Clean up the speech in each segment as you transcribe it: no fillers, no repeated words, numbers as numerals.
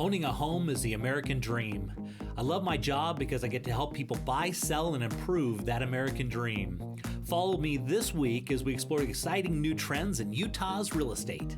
Owning a home is the American dream. I love my job because I get to help people buy, sell, and improve that American dream. Follow me this week as we explore exciting new trends in Utah's real estate.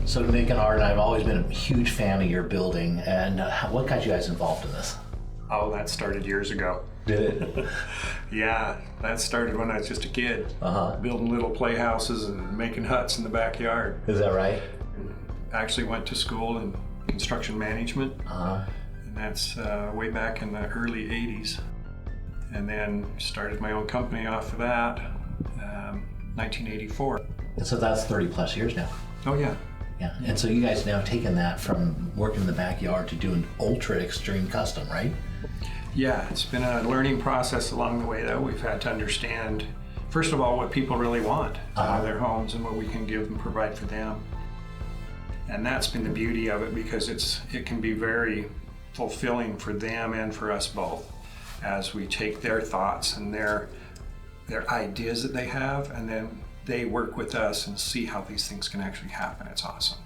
So Nick and Art and I have always been a huge fan of your building, and what got you guys involved in this? Oh, that started years ago. Did it? Yeah, that started when I was just a kid, building little playhouses and making huts in the backyard. Is that right? I actually went to school in construction management, and that's way back in the early 80s. And then started my own company off of that, 1984. And so that's 30 plus years now. Oh yeah. Yeah, and so you guys now taken that from working in the backyard to doing ultra extreme custom, right? Yeah, it's been a learning process along the way though. We've had to understand, first of all, what people really want out of their homes and what we can give and provide for them. And that's been the beauty of it, because it can be very fulfilling for them and for us both as we take their thoughts and their ideas that they have, and then they work with us and see how these things can actually happen. It's awesome.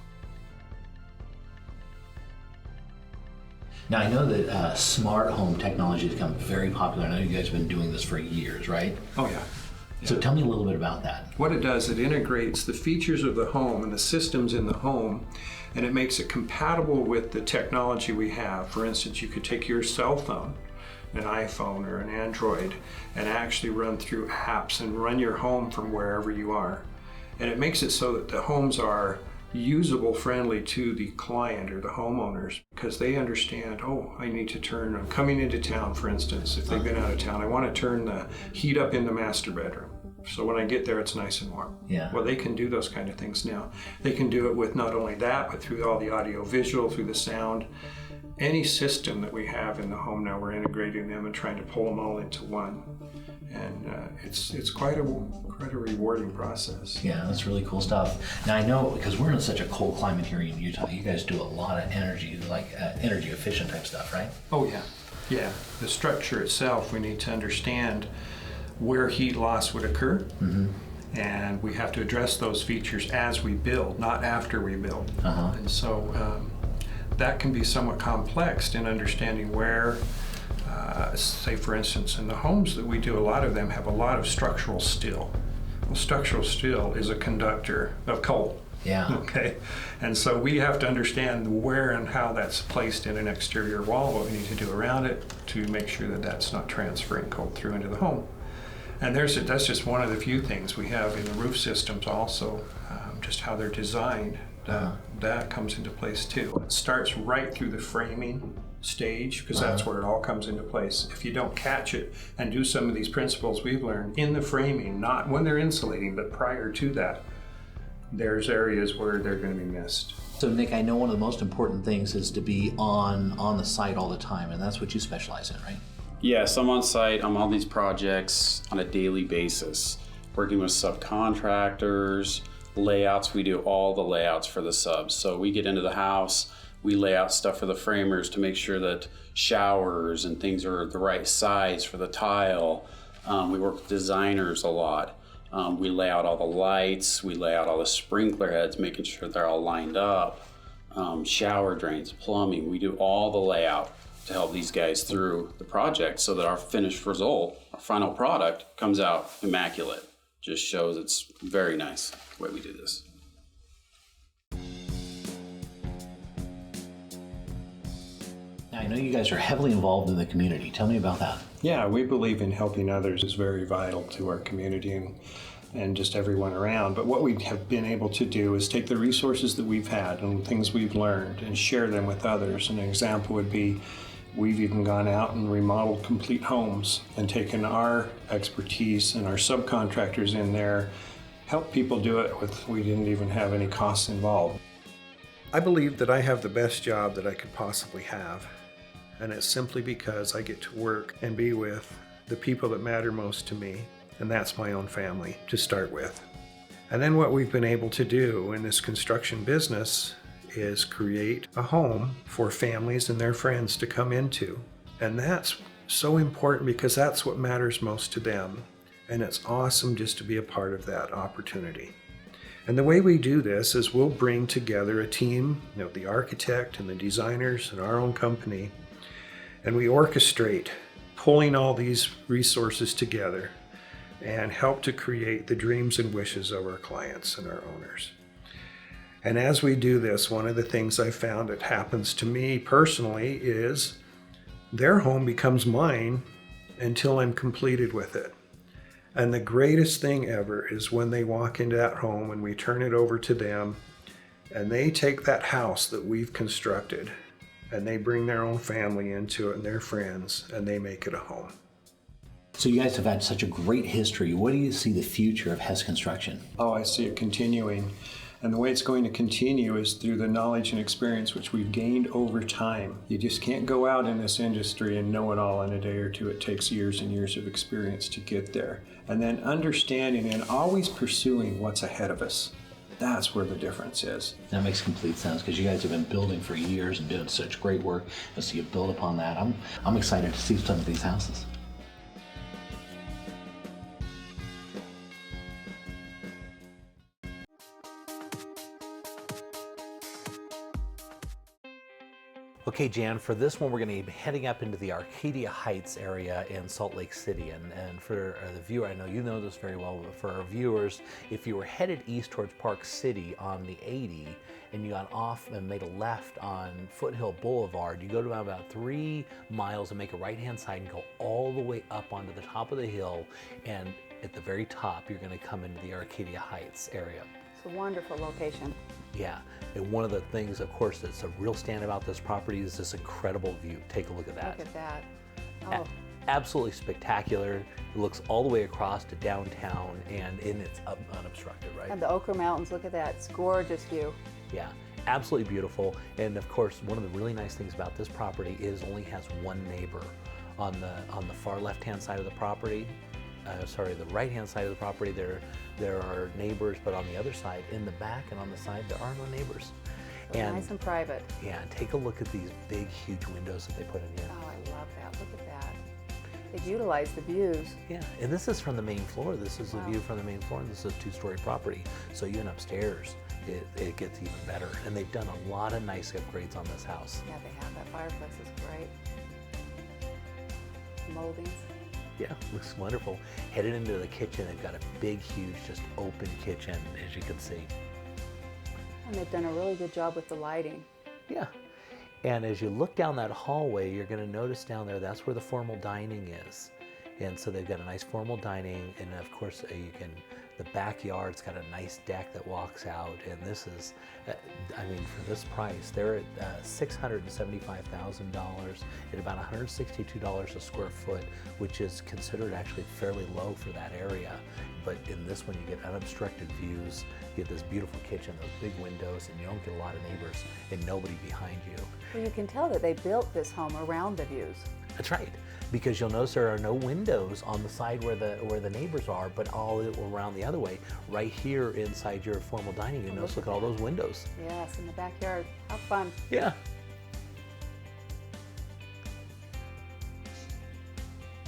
Now I know that smart home technology has become very popular. I know you guys have been doing this for years, right? Oh yeah. So tell me a little bit about that. What it does, it integrates the features of the home and the systems in the home, and it makes it compatible with the technology we have. For instance, you could take your cell phone, an iPhone or an Android, and actually run through apps and run your home from wherever you are. And it makes it so that the homes are usable friendly to the client or the homeowners, because they understand, oh, I need to turn, I'm coming into town, for instance, if they've been out of town, I want to turn the heat up in the master bedroom. So when I get there, it's nice and warm. Yeah. Well, they can do those kind of things now. They can do it with not only that, but through all the audio visual, through the sound. Any system that we have in the home now, we're integrating them and trying to pull them all into one. And it's quite a rewarding process. Yeah, that's really cool stuff. Now I know, because we're in such a cold climate here in Utah, you guys do a lot of energy, like energy efficient type stuff, right? Oh yeah. Yeah. The structure itself, we need to understand where heat loss would occur. And we have to address those features as we build, not after we build. And so that can be somewhat complex in understanding where, say for instance, in the homes that we do, a lot of them have a lot of structural steel. Well, structural steel is a conductor of cold. Yeah. Okay. And so we have to understand where and how that's placed in an exterior wall, what we need to do around it to make sure that that's not transferring cold through into the home. And that's just one of the few things we have in the roof systems also, just how they're designed. That comes into place too. It starts right through the framing stage, because that's where it all comes into place. If you don't catch it and do some of these principles we've learned in the framing, not when they're insulating, but prior to that, there's areas where they're going to be missed. So Nick, I know one of the most important things is to be on the site all the time, and that's what you specialize in, right? Yes, I'm on site. I'm on these projects on a daily basis, working with subcontractors, layouts. We do all the layouts for the subs. So we get into the house, we lay out stuff for the framers to make sure that showers and things are the right size for the tile. We work with designers a lot. We lay out all the lights, we lay out all the sprinkler heads, making sure they're all lined up. Shower drains, plumbing, we do all the layout to help these guys through the project so that our finished result, our final product, comes out immaculate. Just shows it's very nice the way we do this. Now I know you guys are heavily involved in the community. Tell me about that. Yeah, we believe in helping others is very vital to our community. And and just everyone around. But what we have been able to do is take the resources that we've had and things we've learned and share them with others. An example would be we've even gone out and remodeled complete homes and taken our expertise and our subcontractors in there, help people do it we didn't even have any costs involved. I believe that I have the best job that I could possibly have, and it's simply because I get to work and be with the people that matter most to me, and that's my own family to start with. And then what we've been able to do in this construction business is create a home for families and their friends to come into. And that's so important because that's what matters most to them. And it's awesome just to be a part of that opportunity. And the way we do this is we'll bring together a team, the architect and the designers and our own company, and we orchestrate pulling all these resources together and help to create the dreams and wishes of our clients and our owners. And as we do this, one of the things I found that happens to me personally is their home becomes mine until I'm completed with it. And the greatest thing ever is when they walk into that home and we turn it over to them and they take that house that we've constructed and they bring their own family into it and their friends and they make it a home. So you guys have had such a great history. What do you see the future of Hess Construction? Oh, I see it continuing. And the way it's going to continue is through the knowledge and experience which we've gained over time. You just can't go out in this industry and know it all in a day or two. It takes years and years of experience to get there. And then understanding and always pursuing what's ahead of us. That's where the difference is. That makes complete sense because you guys have been building for years and doing such great work. And so you build upon that. I'm excited to see some of these houses. Okay, Jan, for this one, we're going to be heading up into the Arcadia Heights area in Salt Lake City. And for the viewer, I know you know this very well, but for our viewers, if you were headed east towards Park City on the 80 and you got off and made a left on Foothill Boulevard, you go to about 3 miles and make a right-hand side and go all the way up onto the top of the hill. And at the very top, you're going to come into the Arcadia Heights area. It's a wonderful location. Yeah, and one of the things, of course, that's a real stand about this property is this incredible view. Take a look at that. Look at that. Oh. Absolutely spectacular. It looks all the way across to downtown, and it's unobstructed, right? And the Ochre Mountains, look at that. It's a gorgeous view. Yeah, absolutely beautiful. And of course, one of the really nice things about this property is only has one neighbor on the far left-hand side of the property. The right-hand side of the property, there are neighbors, but on the other side, in the back and on the side, there are no neighbors. So nice and private. Yeah, take a look at these big, huge windows that they put in here. Oh, I love that. Look at that. They've utilized the views. Yeah, and this is from the main floor. This is the view from the main floor, and this is a 2-story property. So even upstairs, it gets even better. And they've done a lot of nice upgrades on this house. Yeah, they have. That fireplace is great. Moldings. Yeah, looks wonderful. Headed into the kitchen, they've got a big, huge, just open kitchen, as you can see. And they've done a really good job with the lighting. Yeah. And as you look down that hallway, you're going to notice down there, that's where the formal dining is. And so they've got a nice formal dining, and of course the backyard's got a nice deck that walks out, and this is, for this price, they're at $675,000 at about $162 a square foot, which is considered actually fairly low for that area. But in this one, you get unobstructed views, you get this beautiful kitchen, those big windows, and you don't get a lot of neighbors and nobody behind you. Well, you can tell that they built this home around the views. That's right, because you'll notice there are no windows on the side where the neighbors are, but all around the other way. Right here inside your formal dining, you notice, look at all those windows. Yes, in the backyard. How fun. Yeah.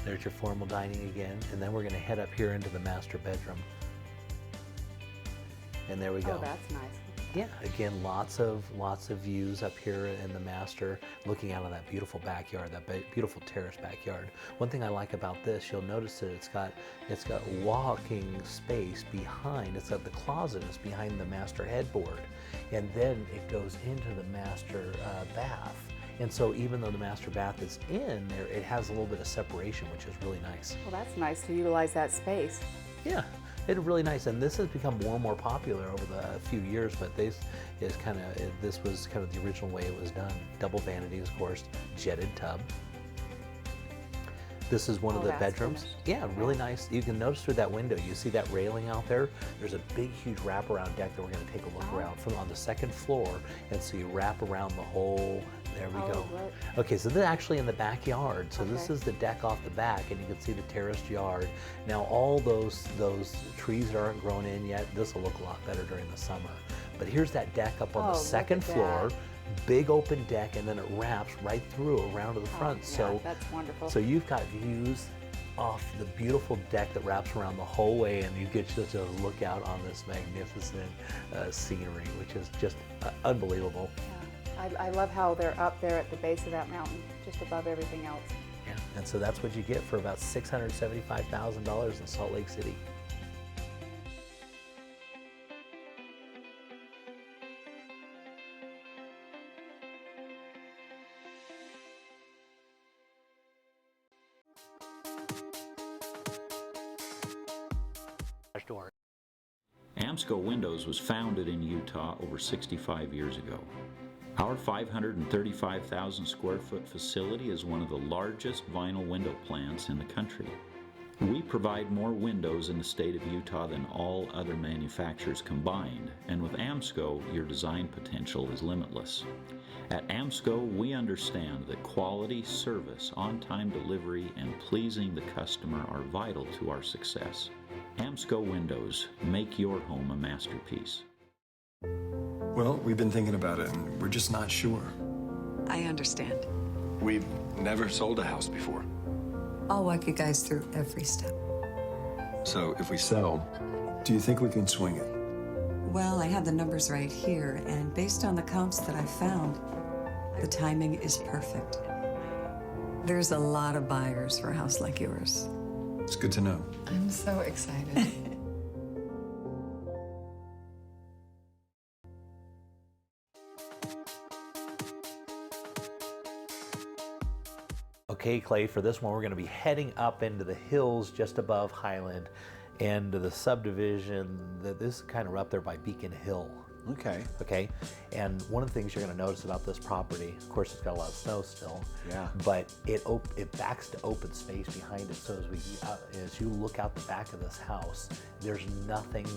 There's your formal dining again, and then we're going to head up here into the master bedroom. And there we go. Oh, that's nice. Yeah, again, lots of views up here in the master, looking out on that beautiful backyard, that beautiful terrace backyard. One thing I like about this, you'll notice that it's got walking space behind. It's got the closet is behind the master headboard, and then it goes into the master bath. And so even though the master bath is in there, it has a little bit of separation, which is really nice. Well, that's nice to utilize that space. Yeah. It's really nice, and this has become more and more popular over the few years. But this was kind of the original way it was done. Double vanities, of course, jetted tub. This is one of the that's bedrooms. finished. Yeah, really nice. You can notice through that window, you see that railing out there? There's a big, huge wraparound deck that we're gonna take a look around from on the second floor. And so you wrap around the whole, there we go. Look. Okay, so this is actually in the backyard. So this Okay. is the deck off the back, and you can see the terraced yard. Now all those trees that aren't grown in yet, this will look a lot better during the summer. But here's that deck up on Oh, the look second at floor. that. Big open deck, and then it wraps right through around to the front. Yeah, So that's wonderful. so you've got views off the beautiful deck that wraps around the whole way, and you get just a look out on this magnificent scenery, which is just unbelievable. Yeah. I love how they're up there at the base of that mountain, just above everything else. Yeah. And so that's what you get for about $675,000 in Salt Lake City. Door. Amsco Windows was founded in Utah over 65 years ago. Our 535,000 square foot facility is one of the largest vinyl window plants in the country. We provide more windows in the state of Utah than all other manufacturers combined, and with Amsco, your design potential is limitless. At Amsco, we understand that quality, service, on-time delivery, and pleasing the customer are vital to our success. Amsco Windows, make your home a masterpiece. Well, we've been thinking about it, and we're just not sure. I understand. We've never sold a house before. I'll walk you guys through every step. So if we sell, do you think we can swing it? Well, I have the numbers right here, and based on the comps that I've found, the timing is perfect. There's a lot of buyers for a house like yours. It's good to know. I'm so excited. Okay, Clay, for this one, we're going to be heading up into the hills just above Highland and to the subdivision. This is kind of up there by Beacon Hill. Okay. Okay, and one of the things you're going to notice about this property, of course, it's got a lot of snow still. Yeah. But it backs to open space behind it. So as you look out the back of this house, there's nothing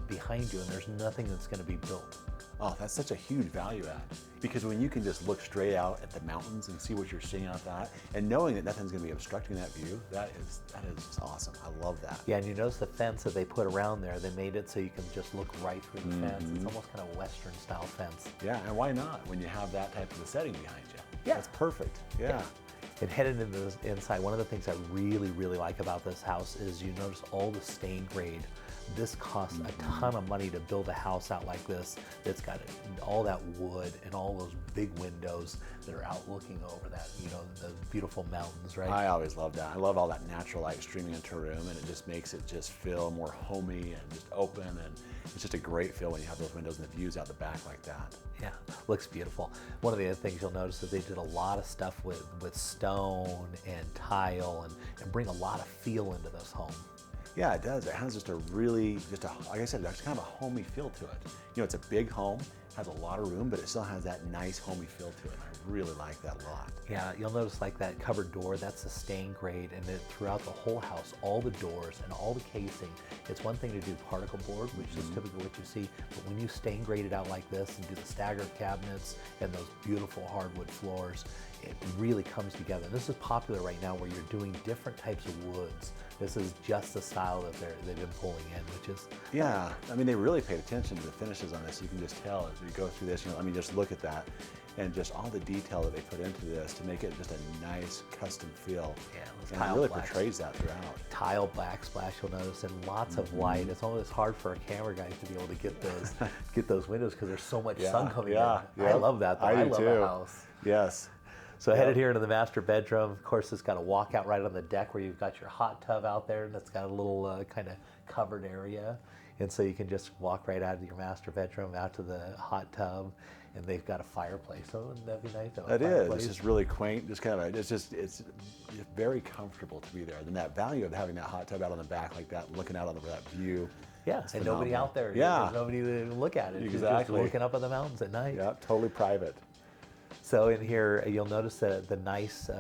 behind you, and there's nothing that's going to be built. Oh, that's such a huge value add. Because when you can just look straight out at the mountains and see what you're seeing out that, and knowing that nothing's going to be obstructing that view, that is just awesome. I love that. Yeah, and you notice the fence that they put around there. They made it so you can just look right through the fence. It's almost kind of a Western style fence. Yeah, and why not when you have that type of a setting behind you? Yeah. That's perfect. Yeah. And headed into the inside, one of the things I really, really like about this house is you notice all the stain grade. This costs a ton of money to build a house out like this that's got all that wood and all those big windows that are out looking over that, the beautiful mountains, right? I always love that. I love all that natural light streaming into a room, and it just makes it just feel more homey and just open, and it's just a great feel when you have those windows and the views out the back like that. Yeah, looks beautiful. One of the other things you'll notice is they did a lot of stuff with stone and tile and bring a lot of feel into this home. Yeah, it does. It has just like I said, it's kind of a homey feel to it. It's a big home, has a lot of room, but it still has that nice homey feel to it. I really like that a lot. Yeah, you'll notice like that cupboard door, that's the stain grade, and throughout the whole house, all the doors and all the casing, it's one thing to do particle board, which is typically what you see, but when you stain grade it out like this and do the staggered cabinets and those beautiful hardwood floors, it really comes together. And this is popular right now where you're doing different types of woods. This is just the style that they've been pulling in, which is... Yeah, I mean, they really paid attention to the finishes on this. You can just tell as we go through this, just look at that and just all the detail that they put into this to make it just a nice custom feel. Yeah, and it really portrays that throughout. Tile backsplash, you'll notice, and lots of light. It's always hard for a camera guy to be able to get those windows because there's so much sun coming in. I love that, though. I love the house. Yes. So headed here into the master bedroom. Of course, it's got a walkout right on the deck where you've got your hot tub out there, and it's got a little kind of covered area. And so you can just walk right out of your master bedroom out to the hot tub, and they've got a fireplace. So wouldn't that be nice? It is. It's just really quaint. It's very comfortable to be there. And that value of having that hot tub out on the back like that, looking out on that view, Yeah, It's and nobody phenomenal. out there. Yeah. There's nobody to look at it. You're Exactly. just looking up at the mountains at night. Yeah, totally private. So in here, you'll notice the nice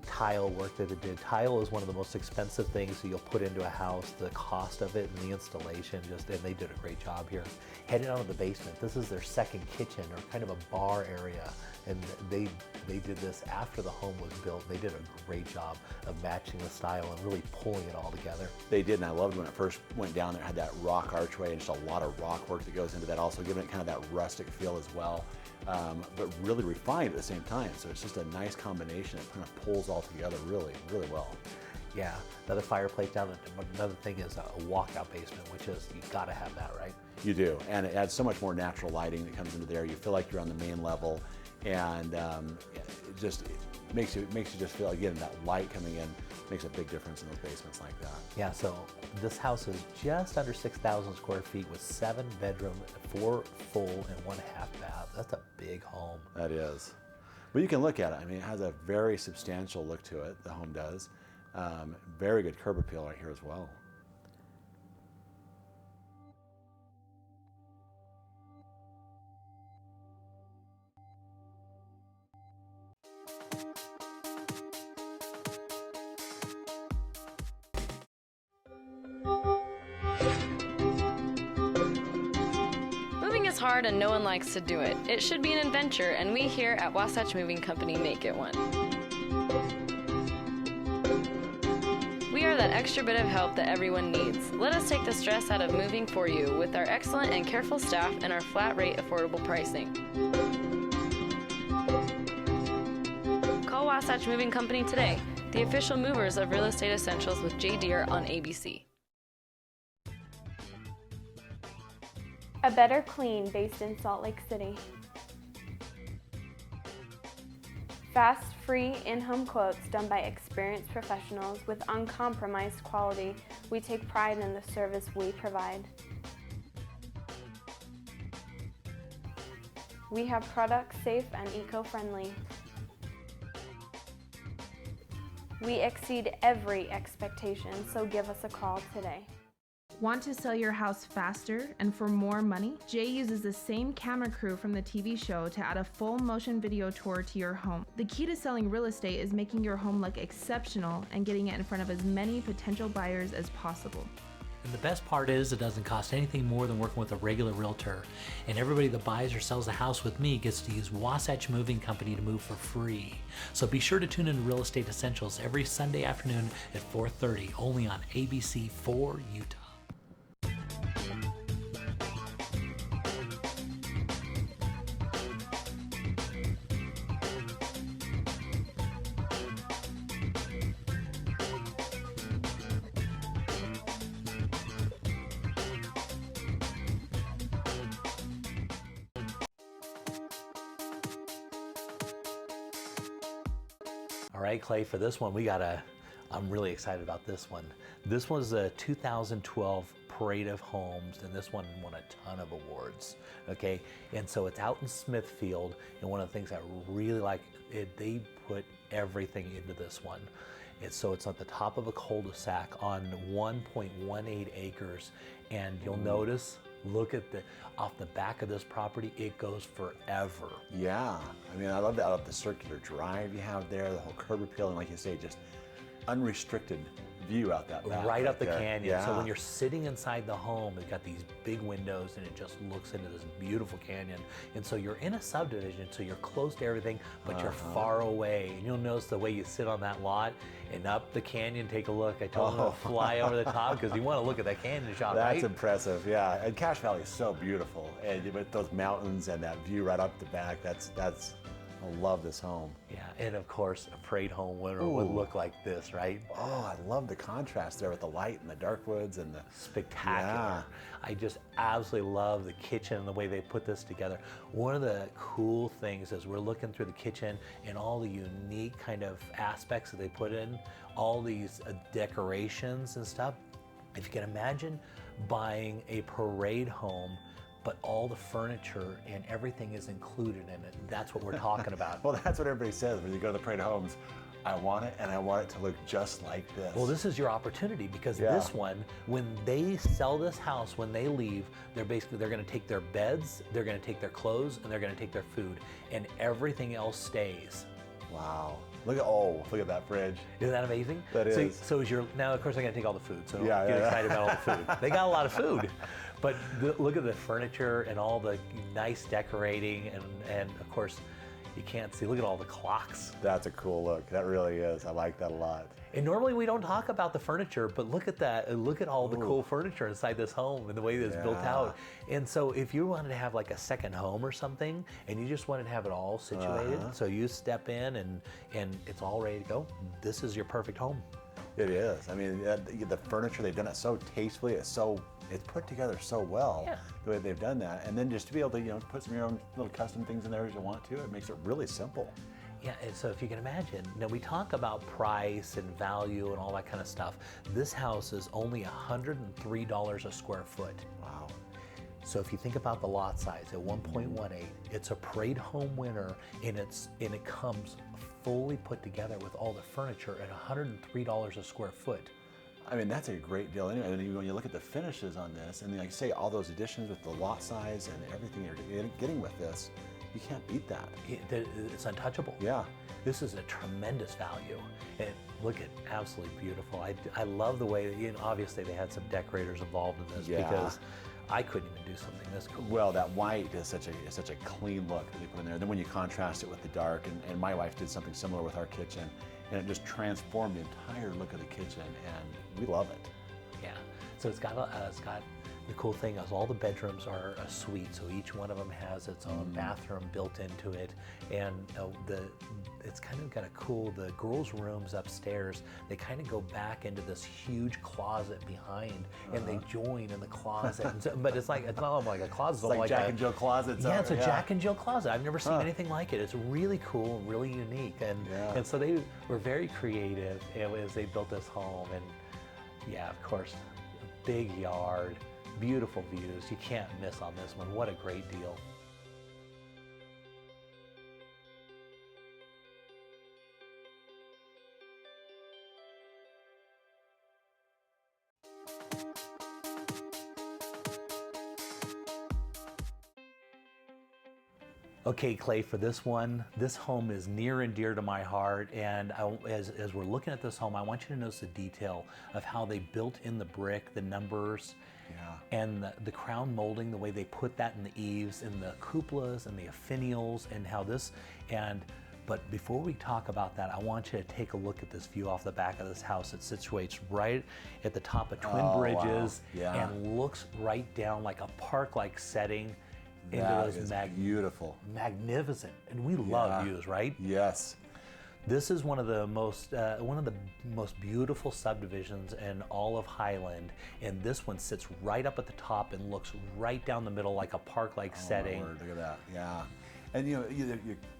tile work that it did. Tile is one of the most expensive things that you'll put into a house. The cost of it and the installation, and they did a great job here. Heading out of the basement, this is their second kitchen or kind of a bar area. And they did this after the home was built. They did a great job of matching the style and really pulling it all together. They did, and I loved when it first went down there. It had that rock archway and just a lot of rock work that goes into that, also giving it kind of that rustic feel as well, but really refined at the same time. So it's just a nice combination. It kind of pulls all together really, really well. Yeah, another fireplace down. Another thing is a walkout basement, which is, you gotta have that, right? You do, and it adds so much more natural lighting that comes into there. You feel like you're on the main level, and it just makes you just feel, again, that light coming in makes a big difference in those basements like that. Yeah, so this house is just under 6,000 square feet with 7 bedrooms, 4 full and 1 half bath. That's a big home. That is. But you can look at it. I mean, it has a very substantial look to it, the home does. Very good curb appeal right here as well. Moving is hard and no one likes to do it. It should be an adventure, and we here at Wasatch Moving Company make it one. We are that extra bit of help that everyone needs. Let us take the stress out of moving for you with our excellent and careful staff and our flat rate affordable pricing. Call Wasatch Moving Company today, the official movers of Real Estate Essentials with Jay Deere on ABC. A Better Clean, based in Salt Lake City. Fast, free, in-home quotes done by experienced professionals with uncompromised quality. We take pride in the service we provide. We have products safe and eco-friendly. We exceed every expectation, so give us a call today. Want to sell your house faster and for more money? Jay uses the same camera crew from the TV show to add a full motion video tour to your home. The key to selling real estate is making your home look exceptional and getting it in front of as many potential buyers as possible. And the best part is it doesn't cost anything more than working with a regular realtor. And everybody that buys or sells a house with me gets to use Wasatch Moving Company to move for free. So be sure to tune in to Real Estate Essentials every Sunday afternoon at 4:30, only on ABC4 Utah. All right, Clay, for this one, I'm really excited about this one. This was a 2012 Parade of Homes, and this one won a ton of awards, okay? And so it's out in Smithfield, and one of the things I really like, they put everything into this one. So it's at the top of a cul-de-sac on 1.18 acres, and you'll notice, look at off the back of this property, it goes forever. Yeah, I mean, I love that, the circular drive you have there, the whole curb appeal, and like you say, just unrestricted view out that back. Right up the there. canyon. Yeah. So when you're sitting inside the home, it's got these big windows and it just looks into this beautiful canyon. And so you're in a subdivision, so you're close to everything, but you're far away. And you'll notice the way you sit on that lot and up the canyon, take a look. I told them to fly over the top because you want to look at that canyon shot, That's right? impressive, yeah. And Cache Valley is so beautiful. And with those mountains and that view right up the back, that's I love this home. Yeah, and of course, a Parade home winner would look like this, right? Oh, I love the contrast there with the light and the dark woods and the... Spectacular. Yeah. I just absolutely love the kitchen and the way they put this together. One of the cool things is we're looking through the kitchen and all the unique kind of aspects that they put in, all these decorations and stuff. If you can imagine buying a Parade home, but all the furniture and everything is included in it. That's what we're talking about. Well, that's what everybody says when you go to the Parade Homes. I want it, and I want it to look just like this. Well, this is your opportunity, because this one, when they sell this house, when they leave, they're going to take their beds, they're going to take their clothes, and they're going to take their food, and everything else stays. Wow. Look at that fridge. Isn't that amazing? That is. So now, of course, I'm going to take all the food, so Yeah, get yeah. excited about all the food. They got a lot of food. But look at the furniture and all the nice decorating, and of course, you can't see. Look at all the clocks. That's a cool look. That really is. I like that a lot. And normally we don't talk about the furniture, but look at that. Look at all the cool furniture inside this home and the way that it's built out. And so if you wanted to have like a second home or something, and you just wanted to have it all situated, so you step in and it's all ready to go, this is your perfect home. It is. I mean, the furniture, they've done it so tastefully. It's put together so well, the way they've done that. And then just to be able to, put some of your own little custom things in there as you want to, it makes it really simple. Yeah, and so if you can imagine, now we talk about price and value and all that kind of stuff. This house is only $103 a square foot. Wow. So if you think about the lot size at 1.18, it's a parade home winner, and it comes fully put together with all the furniture at $103 a square foot. I mean, that's a great deal anyway. And when you look at the finishes on this, and like I say, all those additions with the lot size and everything you're getting with this, you can't beat that. It's untouchable. Yeah. This is a tremendous value. And look at absolutely beautiful. I love the way that, obviously they had some decorators involved in this, because I couldn't even do something this cool. Well, that white is such a clean look that they put in there. Then when you contrast it with the dark, and my wife did something similar with our kitchen, and it just transformed the entire look of the kitchen, and we love it. Yeah. So it's got the cool thing is all the bedrooms are a suite, so each one of them has its own bathroom built into it, and it's kind of got a cool, the girls' rooms upstairs, they kind of go back into this huge closet behind, and they join in the closet. And so, but it's not like a closet. It's like Jack and Jill closets. Yeah, it's a Jack and Jill closet. I've never seen anything like it. It's really cool, really unique, and so they were very creative as they built this home, and yeah, of course, a big yard. Beautiful views. You can't miss on this one. What a great deal. Okay, Clay, for this one, this home is near and dear to my heart, and as we're looking at this home, I want you to notice the detail of how they built in the brick, the numbers, and the crown molding, the way they put that in the eaves, and the cupolas, and the finials, and how this, but before we talk about that, I want you to take a look at this view off the back of this house. It situates right at the top of Twin Bridges, and looks right down like a park-like setting. That is beautiful. Magnificent. And we love views, right? Yes. This is one of the most beautiful subdivisions in all of Highland, and this one sits right up at the top and looks right down the middle like a park-like setting. Lord, look at that, yeah. And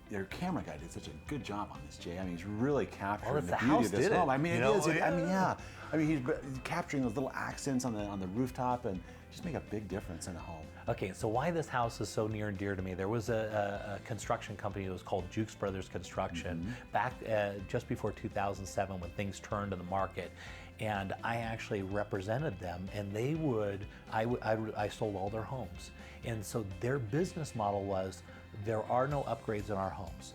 your camera guy did such a good job on this, Jay. I mean, he's really capturing the beauty of this home. I mean, it is. I mean, he's capturing those little accents on the rooftop, and just make a big difference in a home. Okay, so why this house is so near and dear to me, there was a construction company that was called Jukes Brothers Construction back just before 2007 when things turned in the market. And I actually represented them, and I sold all their homes. And so their business model was, there are no upgrades in our homes.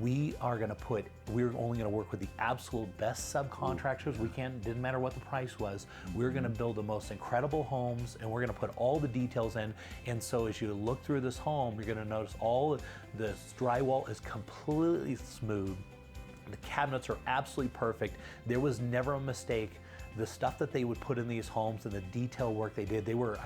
We're only going to work with the absolute best subcontractors. Didn't matter what the price was. We're going to build the most incredible homes, and we're going to put all the details in. And so as you look through this home, you're going to notice all the drywall is completely smooth. The cabinets are absolutely perfect. There was never a mistake. The stuff that they would put in these homes and the detail work they did, they were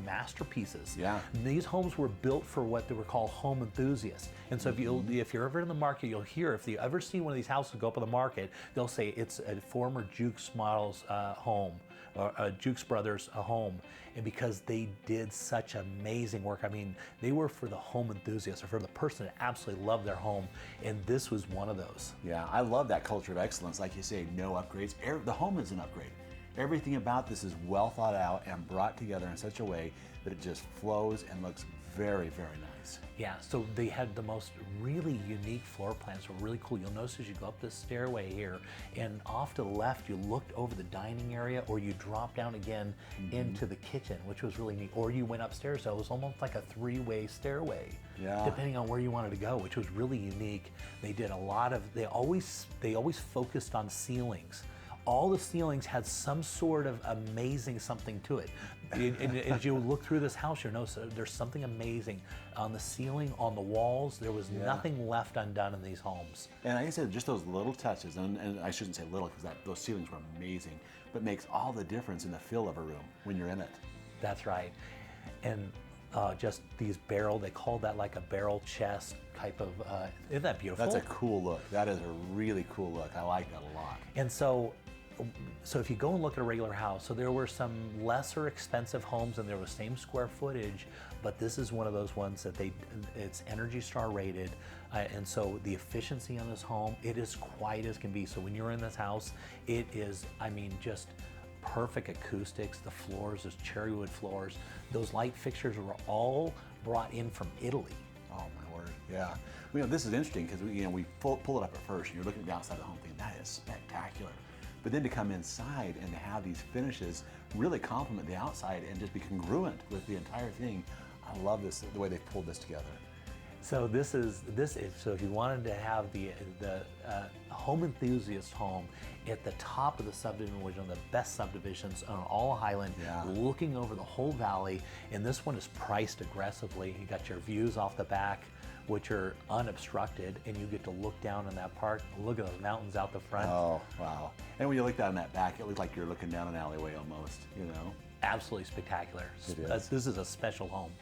masterpieces. Yeah. These homes were built for what they were called home enthusiasts. And so if you're ever in the market, you'll hear, if you ever see one of these houses go up on the market, they'll say it's a former Jukes Models home, or a Jukes Brothers home. And because they did such amazing work, I mean, they were for the home enthusiast, or for the person that absolutely loved their home, and this was one of those. Yeah, I love that culture of excellence. Like you say, no upgrades. The home is an upgrade. Everything about this is well thought out and brought together in such a way that it just flows and looks very, very nice. Yeah, so they had the most really unique floor plans, were really cool. You'll notice as you go up this stairway here, and off to the left, you looked over the dining area, or you dropped down again into the kitchen, which was really neat. Or you went upstairs, so it was almost like a three-way stairway, depending on where you wanted to go, which was really unique. They did a lot of, they always focused on ceilings. All the ceilings had some sort of amazing something to it. And as you look through this house, you'll notice there's something amazing on the ceiling, on the walls. There was nothing left undone in these homes. And like I said, just those little touches, and I shouldn't say little because those ceilings were amazing, but makes all the difference in the feel of a room when you're in it. That's right. And just these they call that like a barrel chest type of, isn't that beautiful? That's a cool look. That is a really cool look. I like that a lot. And so if you go and look at a regular house, so there were some lesser expensive homes and they were the same square footage, but this is one of those ones that it's Energy Star rated, and so the efficiency on this home, it is quiet as can be. So when you're in this house, it is, I mean, just perfect acoustics. The floors, those cherry wood floors, those light fixtures were all brought in from Italy. Oh my word, yeah. Well, this is interesting because we pull it up at first and you're looking at the outside of the home thinking, that is spectacular. But then to come inside and to have these finishes really complement the outside and just be congruent with the entire thing, I love this, the way they've pulled this together. So so if you wanted to have the home enthusiast home at the top of the subdivision, which is one of the best subdivisions on all Highland, looking over the whole valley, and this one is priced aggressively. You got your views off the back, which are unobstructed, and you get to look down in that park, look at those mountains out the front. Oh, wow. And when you look down that back, it looks like you're looking down an alleyway almost, you know? Absolutely spectacular. It is. This is a special home.